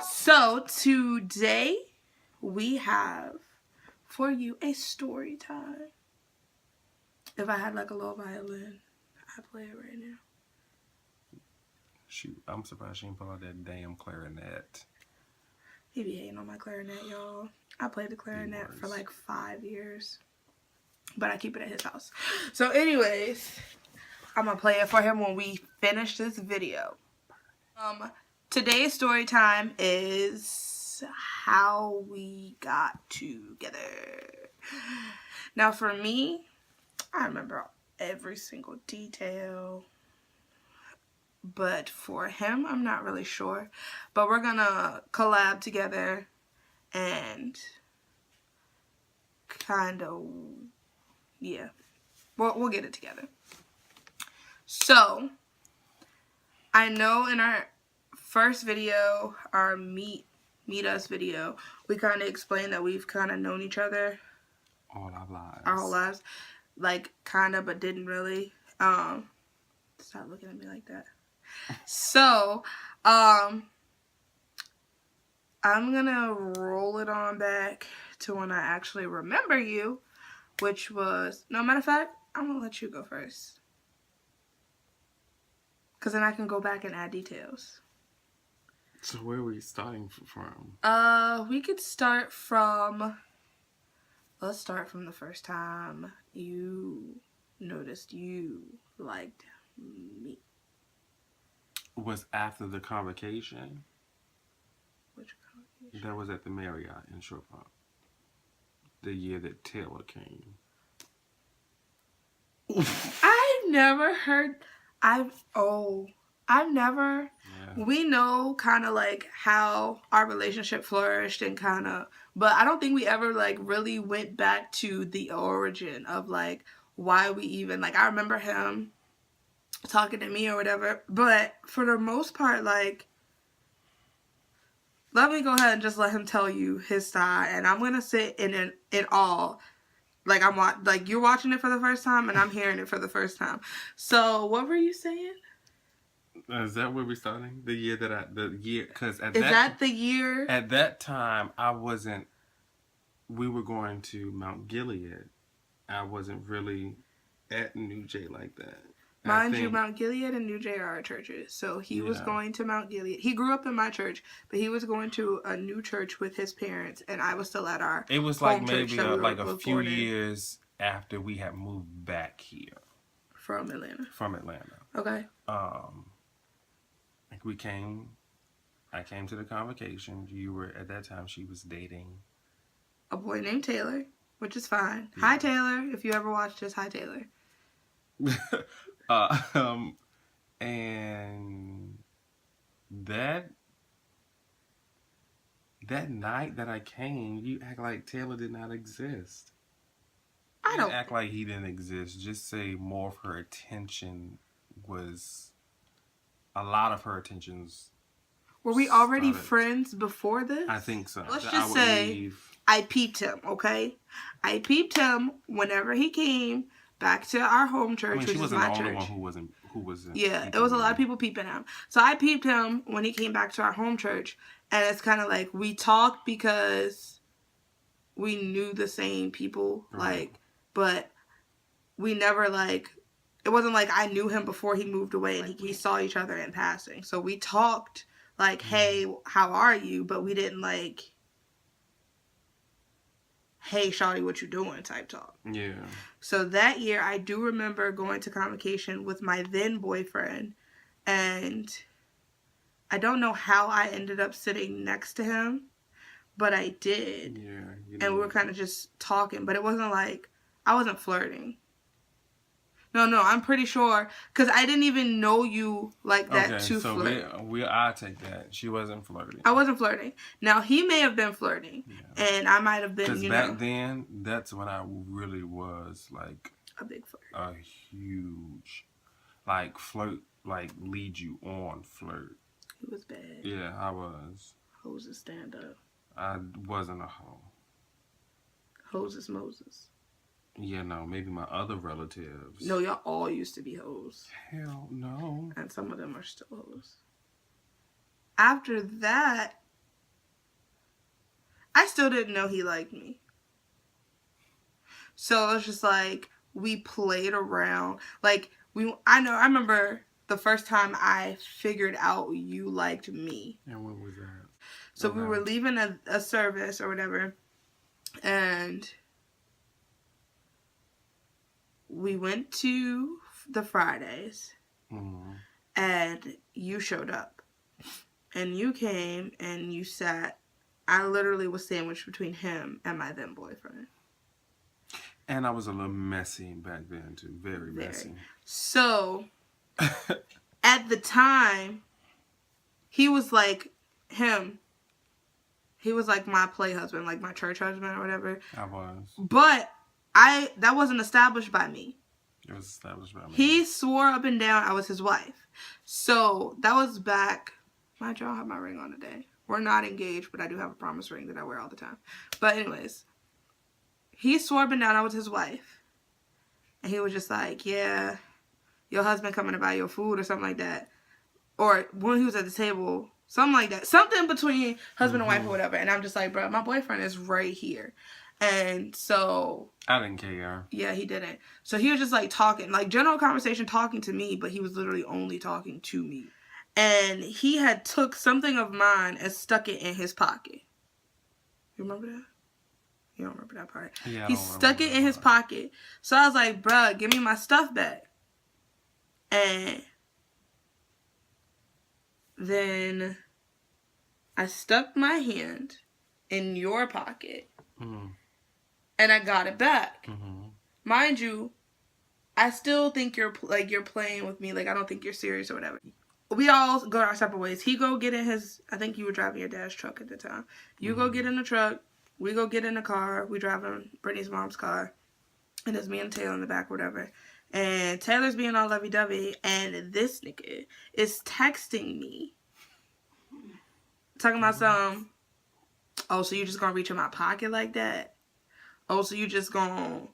So today we have for you a story time. If I had like a little violin, I'd play it right now. Shoot, I'm surprised she didn't pull out that damn clarinet. He be hating on my clarinet, y'all. I played the clarinet for like 5 years, but I keep it at his house. So anyways, I'm gonna play it for him when we finish this video. Today's story time is how we got together. Now for me, I remember every single detail, but for him, I'm not really sure. But we're gonna collab together and kind of, yeah, we'll get it together. So, I know in our first video, our meet us video, we kind of explained that we've kind of known each other all our lives. Our whole lives. Like, kind of, but didn't really. Stop looking at me like that. So, I'm gonna roll it on back to when I actually remember you, which was, no, matter of fact, I'm gonna let you go first. Because then I can go back and add details. So where are we starting from? We could start from, let's start from the first time you noticed you liked me. Was after the convocation. Which convocation? That was at the Marriott in Short Park. The year that Taylor came. I've never heard, we know kind of like how our relationship flourished and kind of, but I don't think we ever like really went back to the origin of like why we even, like, I remember him talking to me or whatever, but for the most part, like, let me go ahead and just let him tell you his side, and I'm gonna sit in it all. Like, you're watching it for the first time, and I'm hearing it for the first time. So, what were you saying? Is that where we're starting? The year, because Is that the year? At that time, we were going to Mount Gilead. I wasn't really at New J like that. Mind you, Mount Gilead and New J are our churches. So he was going to Mount Gilead. He grew up in my church, but he was going to a new church with his parents, and I was still at our It was like maybe a few years after we had moved back here. From Atlanta. Okay. I came to the convocation. You were, at that time, she was dating a boy named Taylor, which is fine. Yeah. Hi, Taylor. If you ever watched this, hi, Taylor. And that night that I came, you act like Taylor did not exist. I don't act like he didn't exist. Just say more of her attention was, a lot of her attentions. Were we already friends before this? I think so. Let's just say I peeped him, okay? I peeped him whenever he came back to our home church, which is my church. She wasn't the only one who wasn't. Yeah, it was a lot of people peeping him. So I peeped him when he came back to our home church, and it's kind of like we talked because we knew the same people, like, but we never like. It wasn't like I knew him before he moved away and he saw each other in passing. So we talked like, hey, how are you? But we didn't like, hey, shawty, what you doing type talk. Yeah. So that year, I do remember going to convocation with my then boyfriend. And I don't know how I ended up sitting next to him, but I did. Yeah. And we were kind of just talking. But it wasn't like, I wasn't flirting. No, I'm pretty sure, because I didn't even know you like that to flirt. I'll take that. She wasn't flirting. I wasn't flirting. Now, he may have been flirting, and I might have been, because back then, that's when I really was, like, a big flirt. A huge, like, flirt, like, lead you on flirt. It was bad. Yeah, I was. Hoes is stand up. I wasn't a hoe. Hoes is Moses. Yeah, no, maybe my other relatives. No, y'all all used to be hoes. Hell no. And some of them are still hoes. After that, I still didn't know he liked me. So it was just like, we played around. Like, I remember the first time I figured out you liked me. And when was that? So we were leaving a service or whatever. And we went to the Fridays. Mm-hmm. And you showed up. And you came and you sat. I literally was sandwiched between him and my then boyfriend. And I was a little messy back then, too. Very messy. So, at the time, he was like him. He was like my play husband, like my church husband or whatever. I was. But that wasn't established by me. It was established by me. He swore up and down I was his wife. So, that was back. Mind you, I don't have my ring on today. We're not engaged, but I do have a promise ring that I wear all the time. But anyways, he swore up and down I was his wife. And he was just like, yeah, your husband coming to buy your food or something like that. Or when he was at the table, something like that. Something between husband and wife or whatever. And I'm just like, bro, my boyfriend is right here. And so... I didn't care. Yeah, he didn't. So he was just like talking, like general conversation talking to me, but he was literally only talking to me. And he had took something of mine and stuck it in his pocket. You remember that? You don't remember that part. Yeah, he stuck it in his pocket. So I was like, bruh, give me my stuff back. And then I stuck my hand in your pocket. Mm-hmm. And I got it back. Mm-hmm. Mind you, I still think you're playing with me. Like, I don't think you're serious or whatever. We all go our separate ways. He go get in his... I think you were driving your dad's truck at the time. You go get in the truck. We go get in the car. We drive in Brittany's mom's car. And there's me and Taylor in the back, whatever. And Taylor's being all lovey-dovey. And this nigga is texting me. Talking about some... Oh, so you just gonna reach in my pocket like that? Oh, so you just gonna...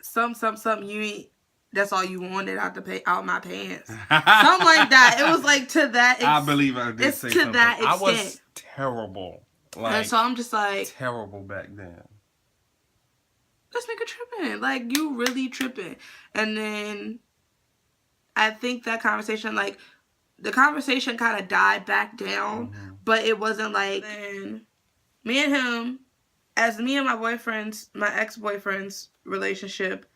Something you ain't... That's all you wanted out my pants. Something like that. It was like to that extent. I believe I did say something. That extent. I was terrible. Like, and so I'm just like... Terrible back then. This nigga tripping. Like, you really tripping. And then I think that conversation, like, the conversation kind of died back down. Mm-hmm. But it wasn't like... Then me and him, as me and my ex-boyfriend's relationship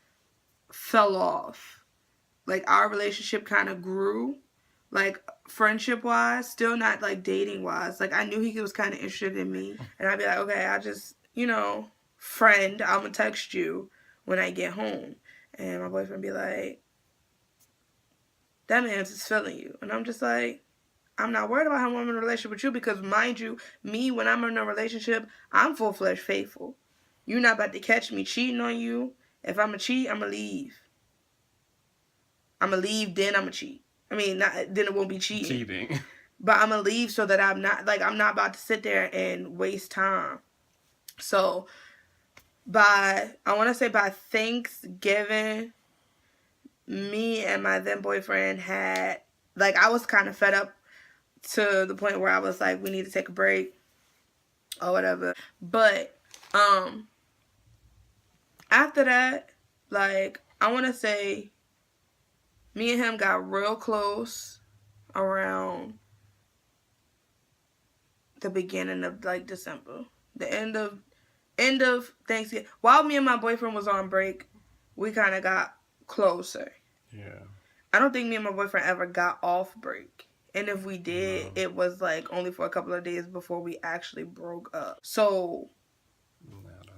fell off. Like, our relationship kind of grew, like, friendship-wise, still not, like, dating-wise. Like, I knew he was kind of interested in me, and I'd be like, okay, I just, friend, I'm gonna text you when I get home. And my boyfriend be like, that man's just feeling you. And I'm just like, I'm not worried about how I'm in a relationship with you, because, mind you, me, when I'm in a relationship, I'm full-fledged faithful. You're not about to catch me cheating on you. If I'm going to cheat, I'm going to leave. I'm going to leave, then I'm going to cheat. I mean, then it won't be cheating. But I'm going to leave so that I'm not about to sit there and waste time. So, I want to say by Thanksgiving, me and my then boyfriend had, like, I was kind of fed up to the point where I was like, we need to take a break or whatever. But, after that, like, I want to say me and him got real close around the beginning of, like, December. The end of Thanksgiving. While me and my boyfriend was on break, we kind of got closer. Yeah. I don't think me and my boyfriend ever got off break. And if we did, it was, like, only for a couple of days before we actually broke up. So...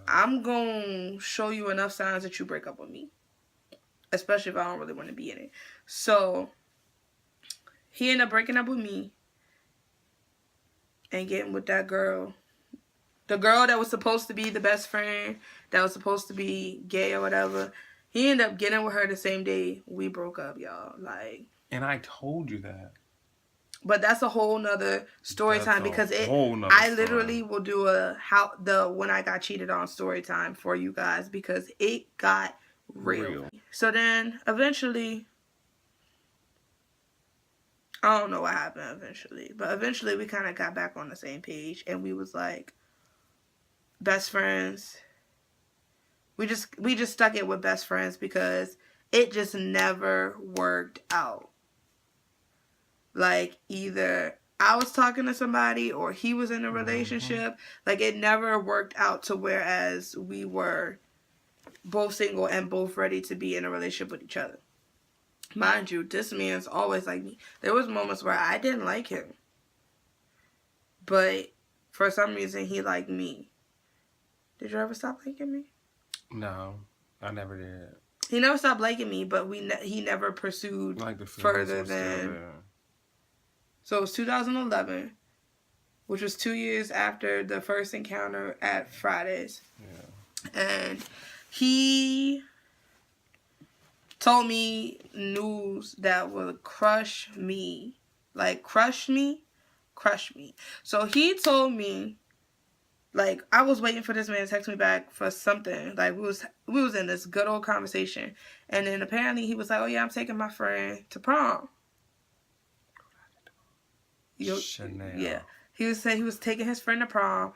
I'm going to show you enough signs that you break up with me. Especially if I don't really want to be in it. So, he ended up breaking up with me. And getting with that girl. The girl that was supposed to be the best friend. That was supposed to be gay or whatever. He ended up getting with her the same day we broke up, y'all. Like. And I told you that. But that's a whole nother story time because I literally will do when I got cheated on story time for you guys because it got real. So then eventually, I don't know what happened eventually, but eventually we kind of got back on the same page and we was like best friends. We just stuck it with best friends because it just never worked out. Like either I was talking to somebody or he was in a relationship. Like it never worked out to whereas we were both single and both ready to be in a relationship with each other. Mind you, this man's always like me. There was moments where I didn't like him. But for some reason he liked me. Did you ever stop liking me? No, I never did. He never stopped liking me, but he never pursued further than... So it was 2011, which was 2 years after the first encounter at Fridays. Yeah. And he told me news that would crush me. Like, crush me. So he told me, like, I was waiting for this man to text me back for something. Like, we was in this good old conversation. And then apparently he was like, oh, yeah, I'm taking my friend to prom. Chanel. Yeah. He was saying he was taking his friend to prom.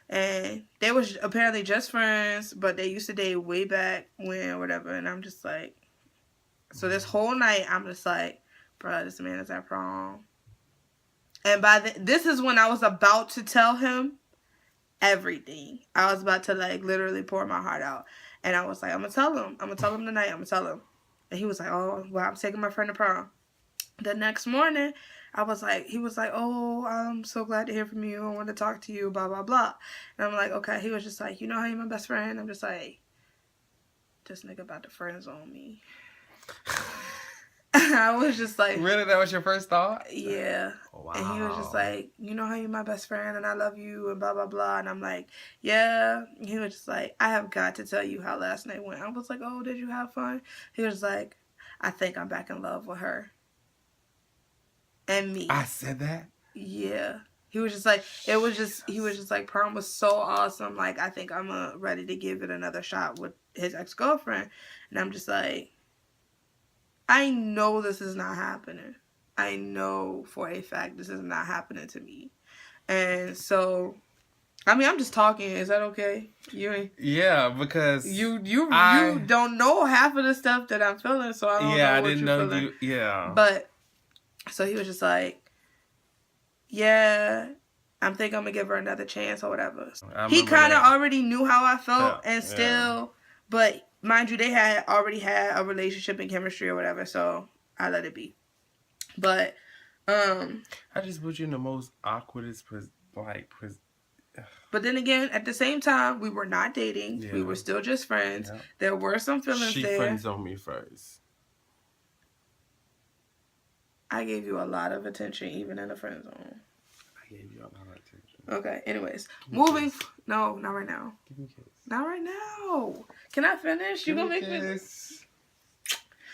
And they was apparently just friends, but they used to date way back when or whatever. And I'm just like... So this whole night, I'm just like, bro, this man is at prom. And this is when I was about to tell him everything. I was about to, like, literally pour my heart out. And I was like, I'm going to tell him. I'm going to tell him tonight. I'm going to tell him. And he was like, oh, well, I'm taking my friend to prom. The next morning, he was like, oh, I'm so glad to hear from you. I want to talk to you, blah, blah, blah. And I'm like, okay. He was just like, you know how you're my best friend? I'm just like, this nigga about to friend zone me. I was just like... Really? That was your first thought? Yeah. Wow. And he was just like, you know how you're my best friend and I love you and blah, blah, blah. And I'm like, yeah. And he was just like, I have got to tell you how last night went. I was like, oh, did you have fun? He was like, I think I'm back in love with her. And me. I said that? Yeah. He was just like, he was just like, prom was so awesome. Like, I think I'm ready to give it another shot with his ex-girlfriend. And I'm just like, I know this is not happening. I know for a fact this is not happening to me. And so, I mean, I'm just talking. Is that okay? Yeah, because you don't know half of the stuff that I'm feeling, so I don't know what I didn't know feeling. Yeah. But, so he was just like, yeah, I think I'm going to give her another chance or whatever. He kind of already knew how I felt and still, but... Mind you, they had already had a relationship and chemistry or whatever, so I let it be. But, I just put you in the most awkwardest, But then again, at the same time, we were not dating. Yeah. We were still just friends. Yeah. There were some feelings there. She friends on me first. I gave you a lot of attention, even in the friend zone. I gave you a lot of attention. Okay, anyways. Moving... No, not right now. Give me a kiss. Not right now. Can I finish? You gonna make me...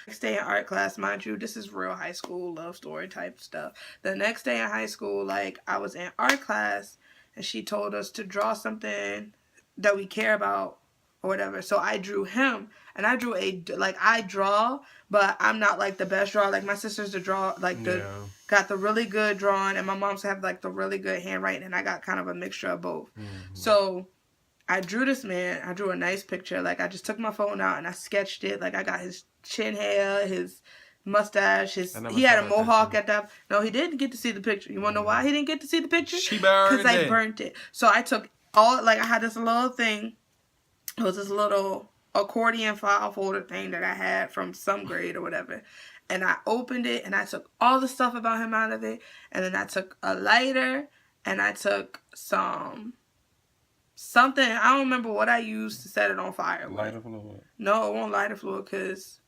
Next day in art class, mind you, this is real high school love story type stuff. The next day in high school, like, I was in art class, and she told us to draw something that we care about or whatever. So I drew him, and I drew I draw, but I'm not, like, the best drawer. Like, my sister's the draw, like, got the really good drawing, and my mom's have, like, the really good handwriting, and I got kind of a mixture of both. Mm-hmm. So I drew this man. I drew a nice picture. Like, I just took my phone out, and I sketched it. Like, I got his chin hair, his mustache, he had a mohawk at that. No, he didn't get to see the picture. You want to know why he didn't get to see the picture? Because I burnt it. So I took I had this little thing. It was this little accordion file folder thing that I had from some grade or whatever. And I opened it, and I took all the stuff about him out of it. And then I took a lighter, and I took something. I don't remember what I used to set it on fire. Lighter fluid? No, it won't lighter fluid because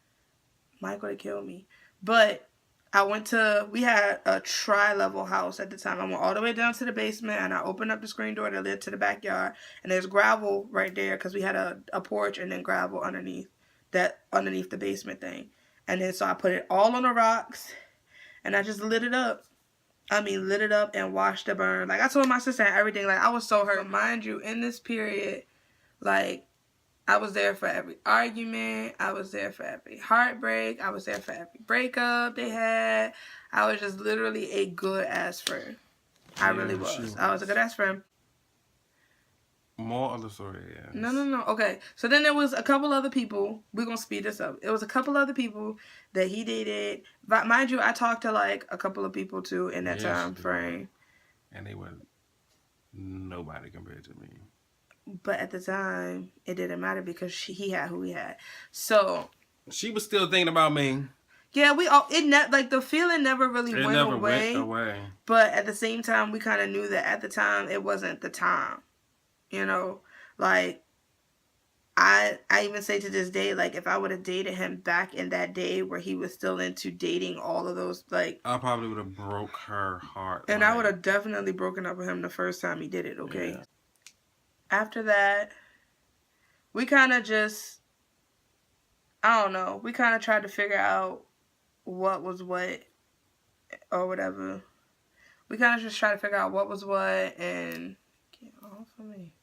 Mike would have killed me. But we had a tri-level house at the time. I went all the way down to the basement, and I opened up the screen door that led to the backyard. And there's gravel right there because we had a porch and then gravel underneath the basement thing. And then so I put it all on the rocks, and I just lit it up. lit it up and watched it burn. Like, I told my sister and everything. Like, I was so hurt. But mind you, in this period, like, I was there for every argument. I was there for every heartbreak. I was there for every breakup they had. I was just literally a good-ass friend. I really was. I was a good-ass friend. More of the story, yeah. No. Okay. So then there was a couple other people. We're going to speed this up. It was a couple other people that he dated. But mind you, I talked to like a couple of people too in that time frame. And they were nobody compared to me. But at the time, it didn't matter because he had who he had. So she was still thinking about me. Yeah, the feeling never really went away. But at the same time, we kind of knew that at the time it wasn't the time. You know, like I even say to this day, like if I would have dated him back in that day where he was still into dating all of those, like I probably would have broke her heart. And I would have definitely broken up with him the first time he did it. Okay. Yeah. After that, we kind of just, I don't know, we kind of tried to figure out what was what or whatever. We kind of just tried to figure out what was what and get off of me.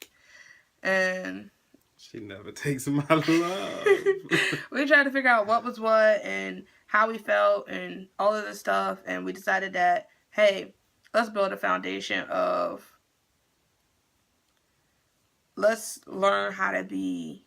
And she never takes my love. We tried to figure out what was what and how we felt and all of this stuff. And we decided that, hey, let's build a foundation of, let's learn how to be,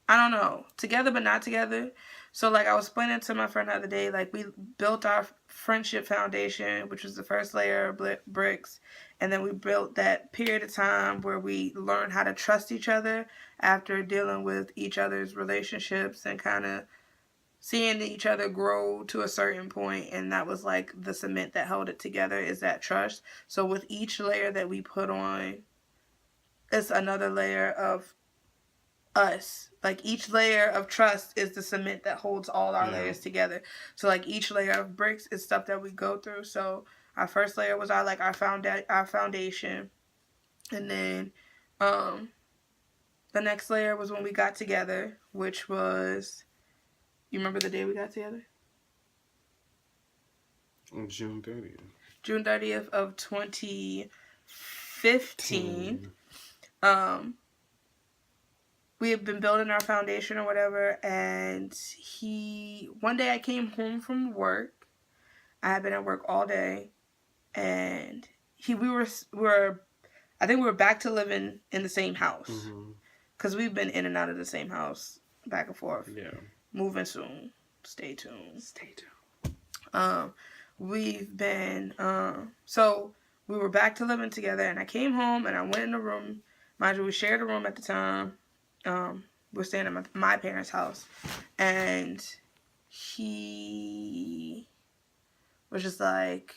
I don't know, together but not together. So, like, I was explaining to my friend the other day, like, we built our friendship foundation, which was the first layer of bricks. And then we built that period of time where we learned how to trust each other after dealing with each other's relationships and kind of seeing each other grow to a certain point. And that was, like, the cement that held it together is that trust. So, with each layer that we put on, it's another layer of us. Like, each layer of trust is the cement that holds all our layers together. So, like, each layer of bricks is stuff that we go through. So, our first layer was our foundation. And then, the next layer was when we got together, which was, you remember the day we got together? On June 30th. June 30th of 2015. We had been building our foundation or whatever, and one day I came home from work. I had been at work all day, and I think we were back to living in the same house. Because we've been in and out of the same house, back and forth. Yeah. Moving soon. Stay tuned. So we were back to living together, and I came home, and I went in the room. Mind you, we shared a room at the time. We're staying at my parents' house, and he was just like,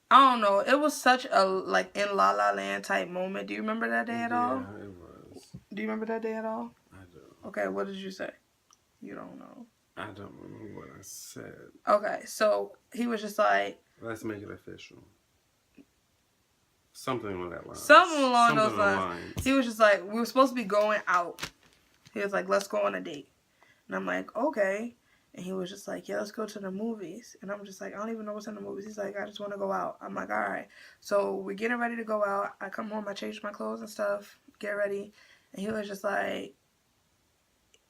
I don't know, it was such a, like, in La La Land type moment. Do you remember that day at all? Yeah, it was. Do you remember that day at all? I do. Okay, what did you say? You don't know. I don't remember what I said. Okay, so he was just like, let's make it official. Something along that line. Something along those lines. He was just like, we were supposed to be going out. He was like, let's go on a date. And I'm like, okay. And he was just like, yeah, let's go to the movies. And I'm just like, I don't even know what's in the movies. He's like, I just want to go out. I'm like, all right. So we're getting ready to go out. I come home, I change my clothes and stuff, get ready. And he was just like,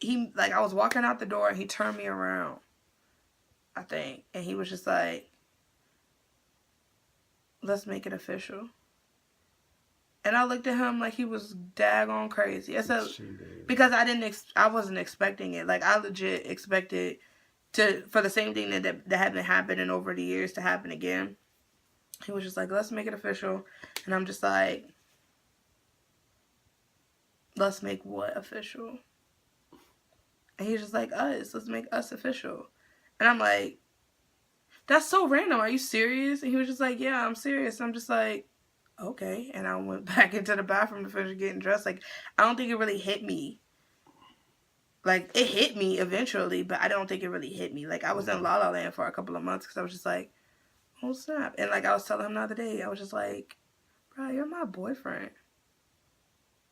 I was walking out the door and he turned me around, I think. And he was just like, let's make it official. And I looked at him like he was daggone crazy. Because I wasn't expecting it. Like, I legit expected for the same thing that had been happening over the years to happen again. He was just like, let's make it official. And I'm just like, let's make what official? And he's just like, us. Let's make us official. And I'm like, that's so random. Are you serious? And he was just like, yeah, I'm serious. I'm just like, okay. And I went back into the bathroom to finish getting dressed. Like, I don't think it really hit me. Like, it hit me eventually, but I don't think it really hit me. Like, I was in La La Land for a couple of months because I was just like, oh, snap. And, like, I was telling him the other day, I was just like, bro, you're my boyfriend.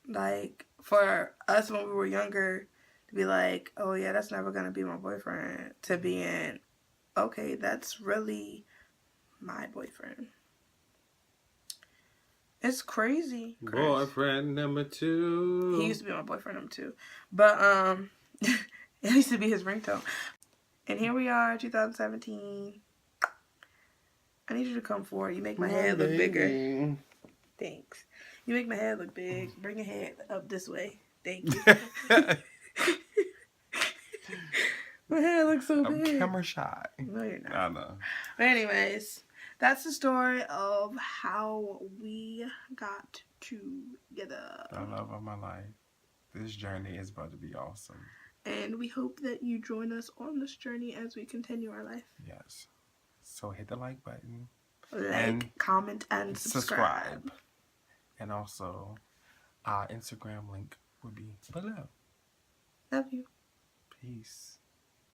Like, for us when we were younger, to be like, oh, yeah, that's never going to be my boyfriend, to being, okay, that's really my boyfriend. It's crazy. Chris. Boyfriend number 2. He used to be my boyfriend number 2. But, it used to be his ringtone. And here we are, 2017. I need you to come forward. You make my head look bigger. Thanks. You make my head look big. Bring your head up this way. Thank you. My head looks so big. I'm camera shy. No, you're not. I know. But anyways, that's the story of how we got together. The love of my life. This journey is about to be awesome. And we hope that you join us on this journey as we continue our life. Yes. So hit the like button. Like, comment, and subscribe. And also, our Instagram link will be below. Love you. Peace.